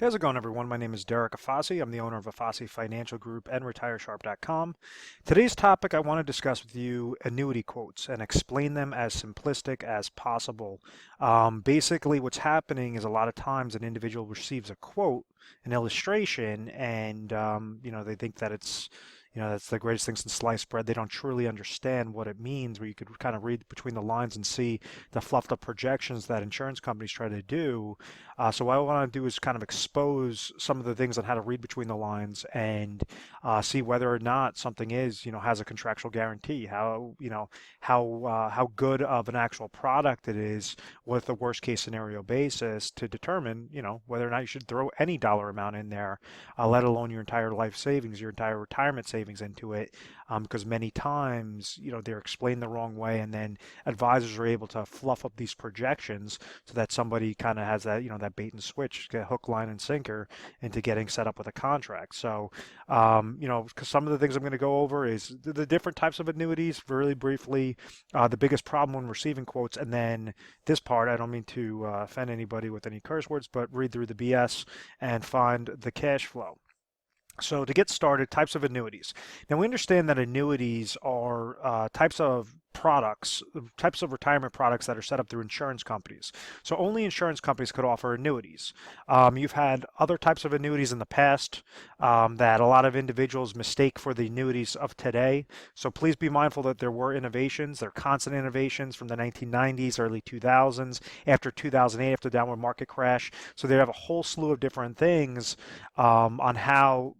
How's it going, everyone? My name is Derek Afasi. I'm the owner of Afasi Financial Group and retiresharp.com. Today's topic, I want to discuss with you annuity quotes and explain them as simplistic as possible. Basically, what's happening is a lot of times an individual receives a quote, an illustration, and they think that that's the greatest thing since sliced bread. They don't truly understand what it means, where you could kind of read between the lines and see the fluffed up projections that insurance companies try to do. So what I want to do is kind of expose some of the things on how to read between the lines and see whether or not something has a contractual guarantee, how good of an actual product it is with a worst case scenario basis to determine, whether or not you should throw any dollar amount in there, let alone your entire life savings, your entire retirement savings into it, because many times, they're explained the wrong way, and then advisors are able to fluff up these projections so that somebody kind of has that bait and switch, get hook, line, and sinker into getting set up with a contract. So, 'cause some of the things I'm going to go over is the different types of annuities, really briefly, the biggest problem when receiving quotes, and then this part, I don't mean to offend anybody with any curse words, but read through the BS and find the cash flow. So to get started, types of annuities. Now we understand that annuities are types of products, types of retirement products that are set up through insurance companies. So only insurance companies could offer annuities. You've had other types of annuities in the past that a lot of individuals mistake for the annuities of today. So please be mindful that there were innovations, there are constant innovations from the 1990s, early 2000s, after 2008, after the downward market crash. So they have a whole slew of different things on how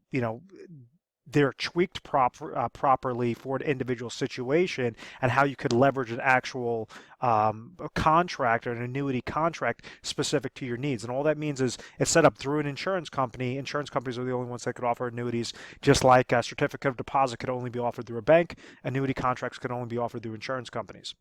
they're tweaked properly for an individual situation, and how you could leverage an actual a contract or an annuity contract specific to your needs. And all that means is it's set up through an insurance company. Insurance companies are the only ones that could offer annuities, just like a certificate of deposit could only be offered through a bank. Annuity contracts could only be offered through insurance companies.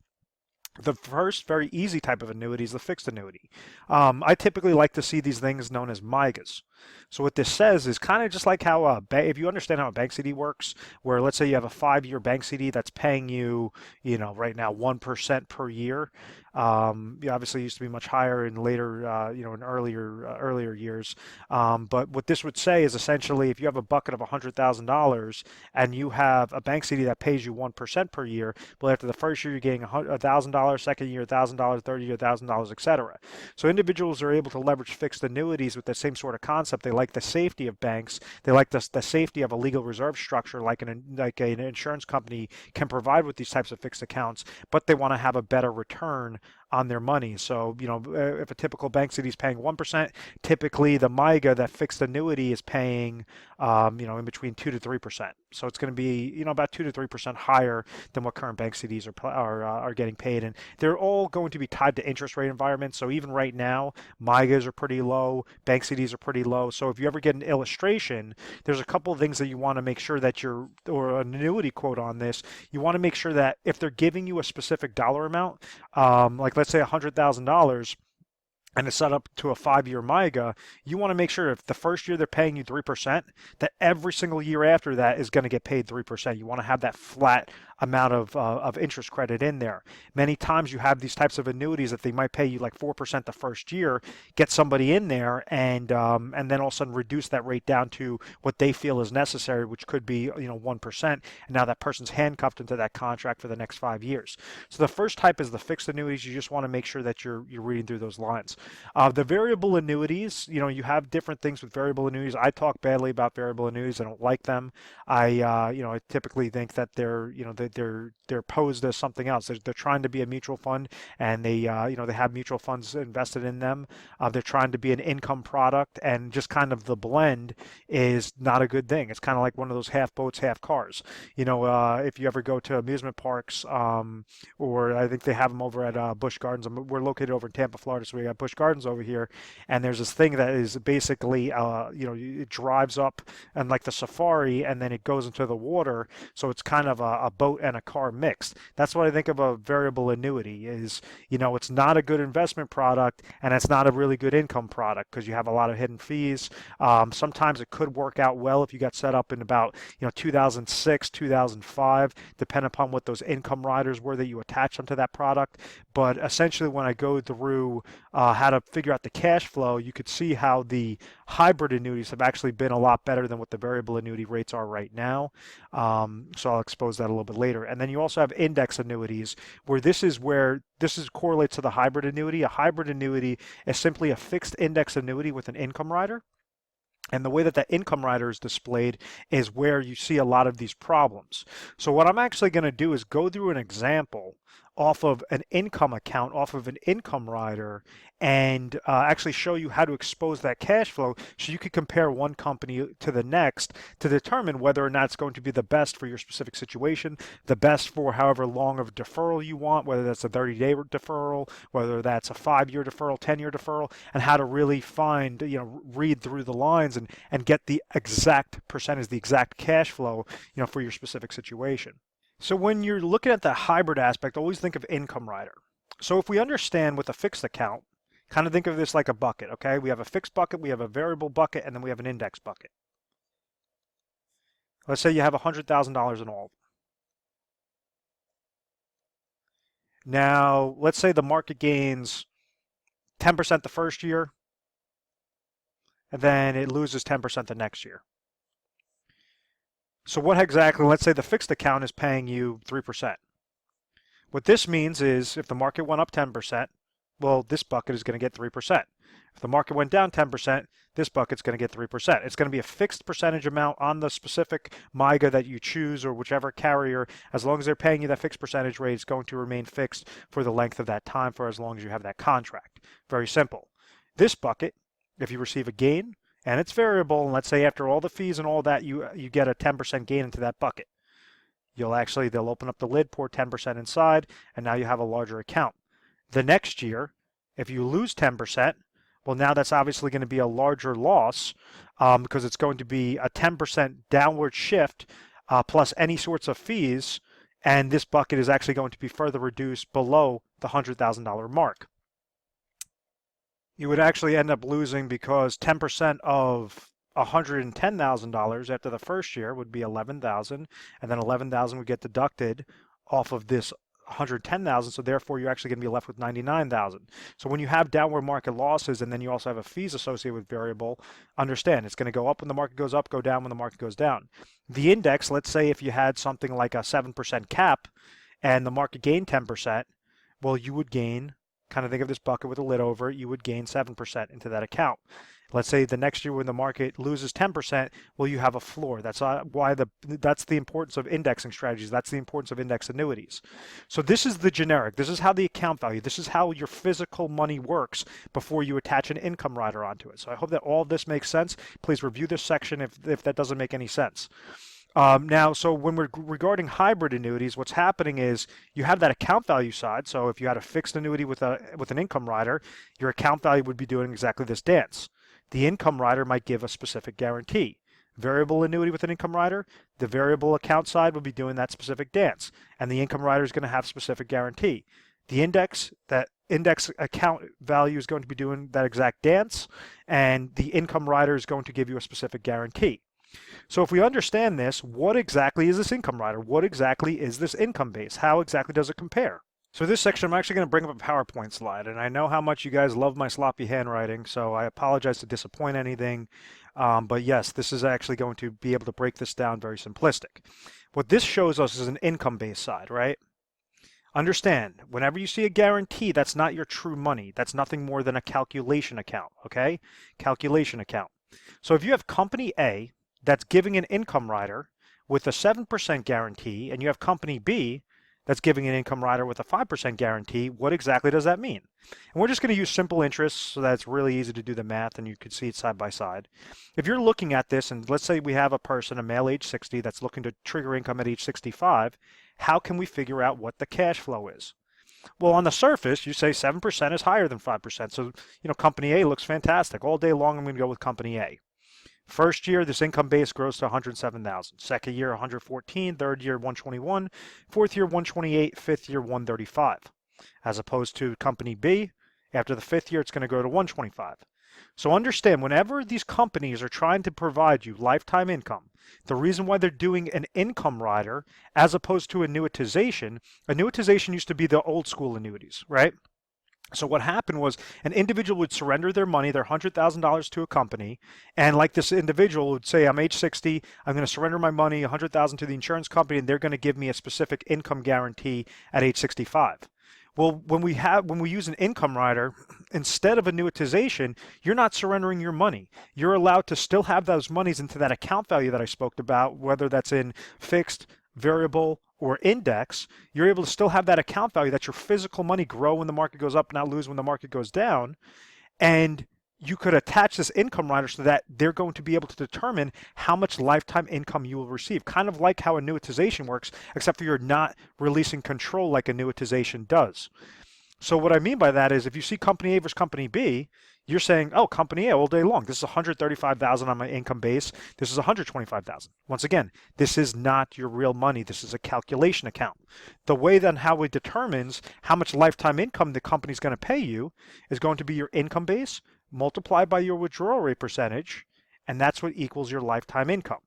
The first very easy type of annuity is the fixed annuity. I typically like to see these things known as MIGAs. So what this says is kind of just like how if you understand how a bank CD works, where let's say you have a 5-year bank CD that's paying you, right now 1% per year. Obviously it used to be much higher in later, in earlier years. But what this would say is essentially if you have a bucket of $100,000 and you have a bank CD that pays you 1% per year, but after the first year you're getting $1,000, second year $1,000, third year $1,000, etc. So individuals are able to leverage fixed annuities with the same sort of concept. They like the safety of banks. They like the safety of a legal reserve structure like an insurance company can provide with these types of fixed accounts, but they want to have a better return on their money. So, if a typical bank CD is paying 1%, typically the MIGA, that fixed annuity, is paying, in between 2 to 3%. So it's going to be, about 2 to 3% higher than what current bank CDs are getting paid. And they're all going to be tied to interest rate environments. So even right now, MIGAs are pretty low, bank CDs are pretty low. So if you ever get an illustration, there's a couple of things that you want to make sure that or an annuity quote on this, you want to make sure that if they're giving you a specific dollar amount, like let's say $100,000, and it's set up to a 5-year MIGA, you want to make sure if the first year they're paying you 3%, that every single year after that is going to get paid 3%. You want to have that flat amount of interest credit in there. Many times you have these types of annuities that they might pay you like 4% the first year, get somebody in there, and then all of a sudden reduce that rate down to what they feel is necessary, which could be 1%. And now that person's handcuffed into that contract for the next 5 years. So the first type is the fixed annuities. You just want to make sure that you're reading through those lines. The variable annuities, you have different things with variable annuities. I talk badly about variable annuities. I don't like them. I typically think that they're posed as something else. They're trying to be a mutual fund, and they have mutual funds invested in them. They're trying to be an income product, and just kind of the blend is not a good thing. It's kind of like one of those half boats, half cars. If you ever go to amusement parks, or I think they have them over at Busch Gardens. We're located over in Tampa, Florida, so we got Busch Gardens over here, and there's this thing that is basically, it drives up and like the safari, and then it goes into the water. So it's kind of a boat and a car mixed. That's what I think of a variable annuity is, it's not a good investment product and it's not a really good income product because you have a lot of hidden fees. Sometimes it could work out well if you got set up in about 2006, 2005, depending upon what those income riders were that you attach them to that product. But essentially, when I go through how to figure out the cash flow, you could see how the hybrid annuities have actually been a lot better than what the variable annuity rates are right now. So I'll expose that a little bit later. And then you also have index annuities, where this correlates to the hybrid annuity. A hybrid annuity is simply a fixed index annuity with an income rider. And the way that income rider is displayed is where you see a lot of these problems. So what I'm actually going to do is go through an example off of an income account, off of an income rider, and actually show you how to expose that cash flow so you could compare one company to the next to determine whether or not it's going to be the best for your specific situation, the best for however long of deferral you want, whether that's a 30-day deferral, whether that's a 5-year deferral, 10-year deferral, and how to really find, read through the lines and get the exact percentage, the exact cash flow, for your specific situation. So when you're looking at the hybrid aspect, always think of income rider. So if we understand with a fixed account, kind of think of this like a bucket, okay? We have a fixed bucket, we have a variable bucket, and then we have an index bucket. Let's say you have $100,000 in all of them. Now, let's say the market gains 10% the first year, and then it loses 10% the next year. So what exactly, let's say the fixed account is paying you 3%. What this means is if the market went up 10%, well, this bucket is going to get 3%. If the market went down 10%, this bucket's going to get 3%. It's going to be a fixed percentage amount on the specific MYGA that you choose or whichever carrier. As long as they're paying you that fixed percentage rate, it's going to remain fixed for the length of that time for as long as you have that contract. Very simple. This bucket, if you receive a gain, and it's variable, and let's say after all the fees and all that, you get a 10% gain into that bucket. They'll open up the lid, pour 10% inside, and now you have a larger account. The next year, if you lose 10%, well, now that's obviously going to be a larger loss because it's going to be a 10% downward shift plus any sorts of fees, and this bucket is actually going to be further reduced below the $100,000 mark. You would actually end up losing because 10% of $110,000 after the first year would be $11,000, and then $11,000 would get deducted off of this $110,000, so therefore you're actually going to be left with $99,000. So when you have downward market losses and then you also have a fees associated with variable, understand it's going to go up when the market goes up, go down when the market goes down. The index, let's say if you had something like a 7% cap and the market gained 10%, well, you would gain, kind of think of this bucket with a lid over it, you would gain 7% into that account. Let's say the next year when the market loses 10%, well, you have a floor. That's the importance of indexing strategies. That's the importance of index annuities. So this is the generic. This is how the account value, this is how your physical money works before you attach an income rider onto it. So I hope that all of this makes sense. Please review this section if that doesn't make any sense. Now, so when we're regarding hybrid annuities, what's happening is you have that account value side. So if you had a fixed annuity with an income rider, your account value would be doing exactly this dance. The income rider might give a specific guarantee. Variable annuity with an income rider, the variable account side will be doing that specific dance, and the income rider is going to have specific guarantee. That index account value is going to be doing that exact dance, and the income rider is going to give you a specific guarantee. So if we understand this, what exactly is this income rider? What exactly is this income base? How exactly does it compare? So this section, I'm actually going to bring up a PowerPoint slide, and I know how much you guys love my sloppy handwriting, so I apologize to disappoint anything, but yes, this is actually going to be able to break this down very simplistic. What this shows us is an income-based side, right? Understand, whenever you see a guarantee, that's not your true money. That's nothing more than a calculation account, okay? Calculation account. So if you have company A that's giving an income rider with a 7% guarantee, and you have company B that's giving an income rider with a 5% guarantee, what exactly does that mean? And we're just going to use simple interest so that it's really easy to do the math and you can see it side by side. If you're looking at this, and let's say we have a person, a male age 60, that's looking to trigger income at age 65, how can we figure out what the cash flow is? Well, on the surface, you say 7% is higher than 5%. So, company A looks fantastic. All day long, I'm going to go with company A. First year, this income base grows to 107,000. Second year, 114. Third year, 121. Fourth year, 128. Fifth year, 135. As opposed to company B, after the fifth year, it's going to go to 125. So understand, whenever these companies are trying to provide you lifetime income, the reason why they're doing an income rider as opposed to annuitization used to be the old school annuities, right? So what happened was an individual would surrender their money, their $100,000 to a company, and like this individual would say, I'm age 60, I'm going to surrender my money, $100,000 to the insurance company, and they're going to give me a specific income guarantee at age 65. Well, when we use an income rider, instead of annuitization, you're not surrendering your money. You're allowed to still have those monies into that account value that I spoke about, whether that's in fixed, variable, or index. You're able to still have that account value, that your physical money grow when the market goes up, not lose when the market goes down. And you could attach this income rider so that they're going to be able to determine how much lifetime income you will receive. Kind of like how annuitization works, except for you're not releasing control like annuitization does. So what I mean by that is if you see company A versus company B, you're saying, oh, company A all day long. This is 135,000 on my income base. This is 125,000. Once again, this is not your real money. This is a calculation account. The way then how it determines how much lifetime income the company's going to pay you is going to be your income base multiplied by your withdrawal rate percentage, and that's what equals your lifetime income.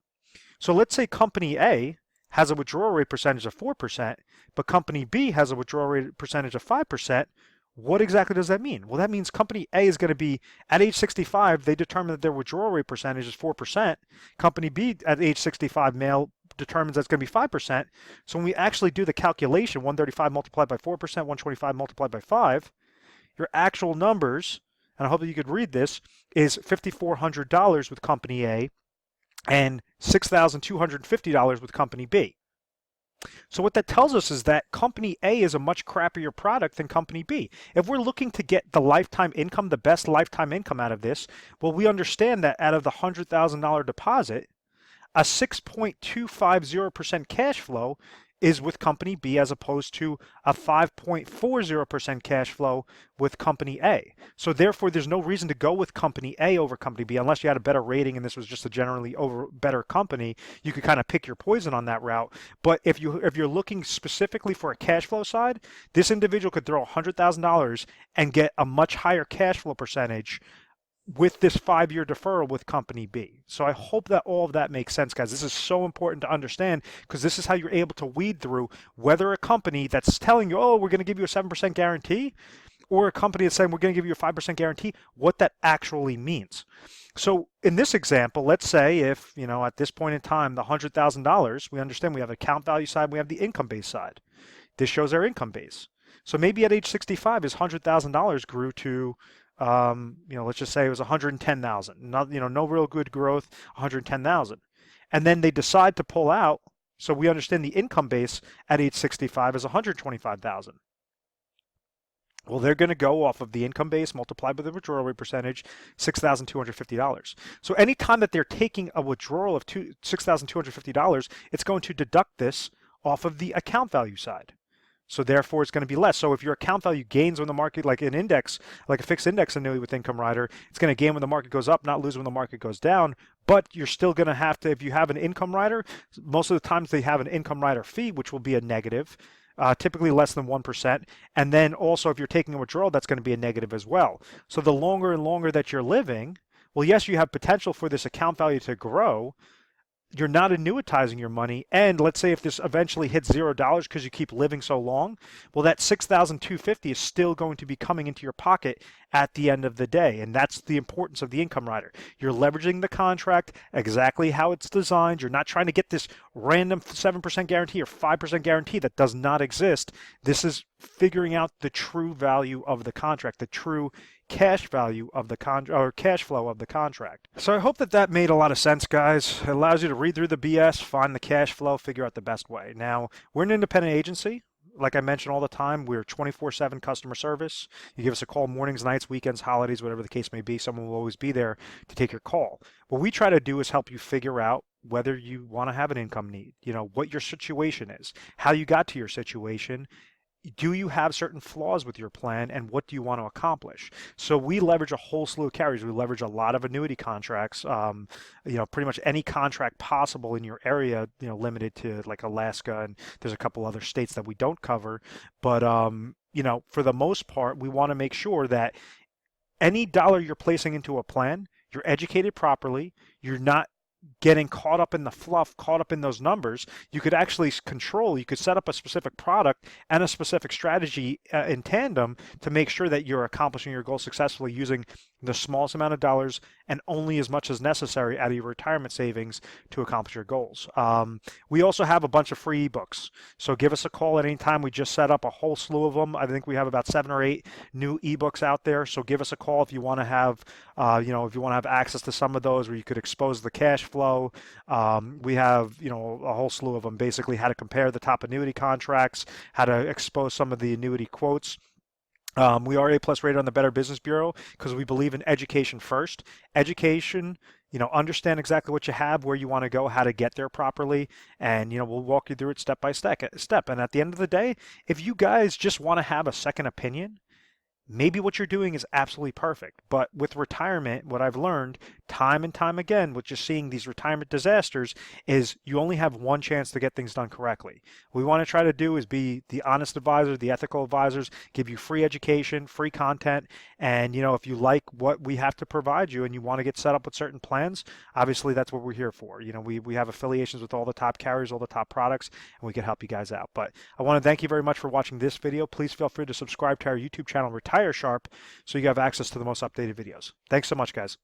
So let's say company A has a withdrawal rate percentage of 4%, but company B has a withdrawal rate percentage of 5%. What exactly does that mean? Well, that means company A is going to be, at age 65, they determine that their withdrawal rate percentage is 4%. Company B at age 65 male determines that's going to be 5%. So when we actually do the calculation, 135 multiplied by 4%, 125 multiplied by 5, your actual numbers, and I hope that you could read this, is $5,400 with company A and $6,250 with company B. So what that tells us is that company A is a much crappier product than company B. If we're looking to get the lifetime income, the best lifetime income out of this, well, we understand that out of the $100,000 deposit, a 6.250% cash flow is with company B as opposed to a 5.40% cash flow with company A. So therefore, there's no reason to go with company A over company B unless you had a better rating and this was just a generally better company. You could kind of pick your poison on that route. But if you're looking specifically for a cash flow side, this individual could throw $100,000 and get a much higher cash flow percentage with this 5-year deferral with company B. So I hope that all of that makes sense, guys. This is so important to understand because this is how you're able to weed through whether a company that's telling you, oh, we're going to give you a 7% guarantee, or a company that's saying we're going to give you a 5% guarantee, what that actually means. So in this example, let's say if, at this point in time, the $100,000, we understand we have the account value side, we have the income base side. This shows our income base. So maybe at age 65, his $100,000 grew to let's just say it was 110,000. No real good growth, 110,000. And then they decide to pull out. So we understand the income base at age 65 is 125,000. Well, they're going to go off of the income base multiplied by the withdrawal rate percentage, $6,250. So anytime that they're taking a withdrawal of $6,250, it's going to deduct this off of the account value side. So therefore, it's going to be less. So if your account value gains when the market, like an index, like a fixed index annuity with income rider, it's going to gain when the market goes up, not lose when the market goes down. But you're still going to have to, if you have an income rider, most of the times they have an income rider fee, which will be a negative, typically less than 1%. And then also if you're taking a withdrawal, that's going to be a negative as well. So the longer and longer that you're living, well, yes, you have potential for this account value to grow. You're not annuitizing your money, and let's say if this eventually hits $0 because you keep living so long, well, that $6,250 is still going to be coming into your pocket at the end of the day, and that's the importance of the income rider. You're leveraging the contract exactly how it's designed. You're not trying to get this random 7% guarantee or 5% guarantee that does not exist. This is figuring out the true value of the contract, the true cash value of the or cash flow of the contract. So I hope that made a lot of sense, guys. It allows you to read through the BS, find the cash flow, figure out the best way. Now, we're an independent agency. Like I mentioned all the time, we're 24/7 customer service. You give us a call mornings, nights, weekends, holidays, whatever the case may be. Someone will always be there to take your call. What we try to do is help you figure out whether you want to have an income need, what your situation is, how you got to your situation, do you have certain flaws with your plan, and what do you want to accomplish? So we leverage a whole slew of carriers. We leverage a lot of annuity contracts, pretty much any contract possible in your area, limited to like Alaska, and there's a couple other states that we don't cover. But, for the most part, we want to make sure that any dollar you're placing into a plan, you're educated properly, you're not getting caught up in the fluff, caught up in those numbers. You could actually control, you could set up a specific product and a specific strategy in tandem to make sure that you're accomplishing your goal successfully using the smallest amount of dollars and only as much as necessary out of your retirement savings to accomplish your goals. We also have a bunch of free ebooks. So give us a call at any time. We just set up a whole slew of them. I think we have about 7 or 8 new ebooks out there. So give us a call if you want to have, if you want to have access to some of those where you could expose the cash flow. We have, a whole slew of them, basically how to compare the top annuity contracts, how to expose some of the annuity quotes. We are A+ rated on the Better Business Bureau because we believe in education first. Education, understand exactly what you have, where you want to go, how to get there properly, and we'll walk you through it step by step. And at the end of the day, if you guys just want to have a second opinion, maybe what you're doing is absolutely perfect. But with retirement, what I've learned time and time again with just seeing these retirement disasters is you only have one chance to get things done correctly. What we want to try to do is be the honest advisor, the ethical advisors, give you free education, free content. And, if you like what we have to provide you and you want to get set up with certain plans, obviously that's what we're here for. We have affiliations with all the top carriers, all the top products, and we can help you guys out. But I want to thank you very much for watching this video. Please feel free to subscribe to our YouTube channel, Retire Sharp, so you have access to the most updated videos. Thanks so much, guys.